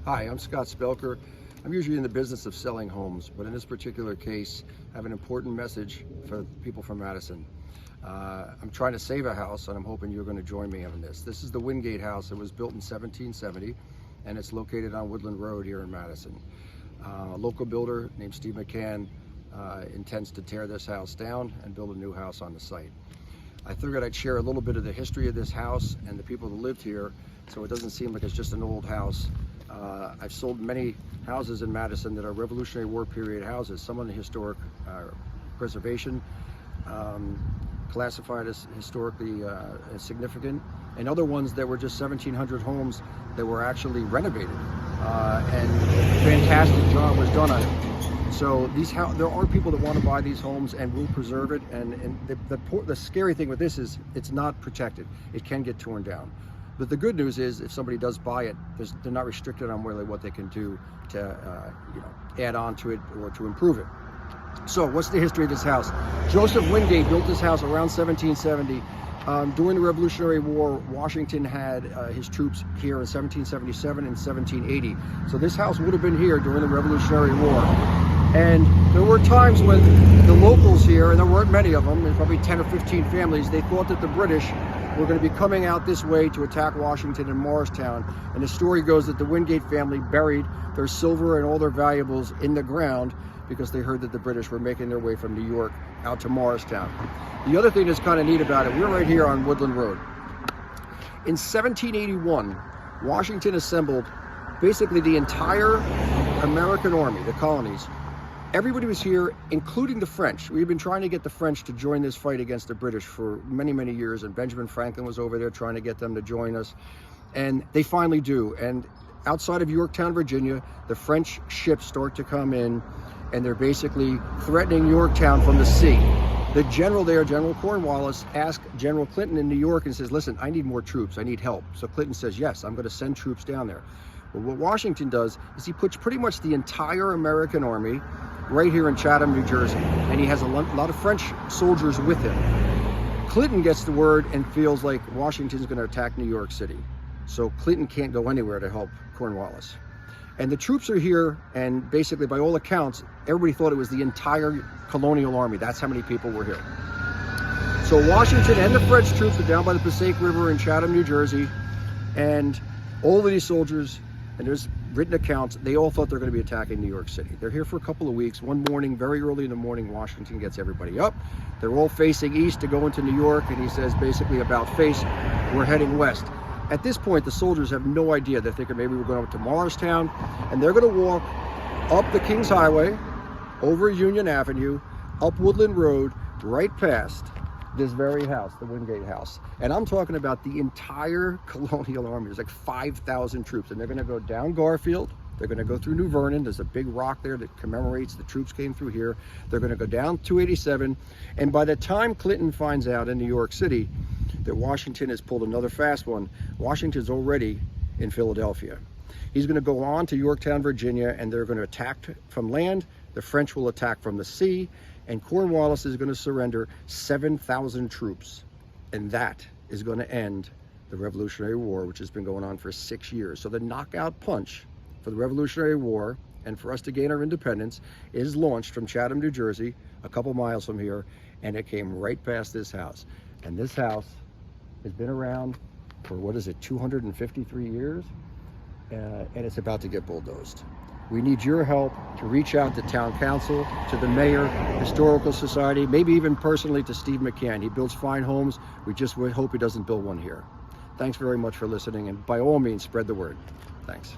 Hi, I'm Scott Spelker. I'm usually in the business of selling homes, but in this particular case, I have an important message for people from Madison. I'm trying to save a house, and I'm hoping you're going to join me on this. This is the Wingate House. It was built in 1770, and it's located on Woodland Road here in Madison. A local builder named Steve McCann intends to tear this house down and build a new house on the site. I figured I'd share a little bit of the history of this house and the people that lived here, so it doesn't seem like it's just an old house. I've sold many houses in Madison that are Revolutionary War period houses, some on the historic preservation, classified as historically significant, and other ones that were just 1700 homes that were actually renovated, and a fantastic job was done on it. So there are people that want to buy these homes and will preserve it, and the scary thing with this is it's not protected. It can get torn down. But the good news is, if somebody does buy it, they're not restricted on really what they can do to add on to it or to improve it. So what's the history of this house? Joseph Wingate built this house around 1770. During the Revolutionary War, Washington had his troops here in 1777 and 1780. So this house would have been here during the Revolutionary War. And there were times when the locals here, and there weren't many of them, there's probably 10 or 15 families, they thought that the British were going to be coming out this way to attack Washington and Morristown. And the story goes that the Wingate family buried their silver and all their valuables in the ground because they heard that the British were making their way from New York out to Morristown. The other thing that's kind of neat about it, we're right here on Woodland Road. In 1781, Washington assembled basically the entire American army, the colonies. Everybody was here, including the French. We've been trying to get the French to join this fight against the British for many, many years, and Benjamin Franklin was over there trying to get them to join us. And they finally do. And outside of Yorktown, Virginia, the French ships start to come in, and they're basically threatening Yorktown from the sea. The general there, General Cornwallis, asked General Clinton in New York and says, listen, I need more troops, I need help. So Clinton says, yes, I'm going to send troops down there. Well, what Washington does is he puts pretty much the entire American army right here in Chatham, New Jersey, and he has a lot of French soldiers with him. Clinton gets the word and feels like Washington's going to attack New York City. So Clinton can't go anywhere to help Cornwallis. And the troops are here, and basically, by all accounts, everybody thought it was the entire colonial army. That's how many people were here. So Washington and the French troops are down by the Passaic River in Chatham, New Jersey, and all of these soldiers, and there's written accounts, they all thought they're going to be attacking New York City. They're here for a couple of weeks. One morning, very early in the morning, Washington gets everybody up. They're all facing east to go into New York, and he says basically about face, we're heading west. At this point, the soldiers have no idea. They're thinking maybe we're going up to Morristown, and they're going to walk up the Kings Highway, over Union Avenue, up Woodland Road, right past this very house, the Wingate House. And I'm talking about the entire colonial army. There's like 5,000 troops, and they're going to go down Garfield. They're going to go through New Vernon. There's a big rock there that commemorates the troops came through here. They're going to go down 287. And by the time Clinton finds out in New York City that Washington has pulled another fast one, Washington's already in Philadelphia. He's going to go on to Yorktown, Virginia, and they're going to attack from land. The French will attack from the sea, and Cornwallis is going to surrender 7,000 troops. And that is going to end the Revolutionary War, which has been going on for 6 years. So the knockout punch for the Revolutionary War and for us to gain our independence is launched from Chatham, New Jersey, a couple miles from here, and it came right past this house. And this house has been around for, 253 years, and it's about to get bulldozed. We need your help to reach out to town council, to the mayor, historical society, maybe even personally to Steve McCann. He builds fine homes. We just hope he doesn't build one here. Thanks very much for listening, and by all means, spread the word. Thanks.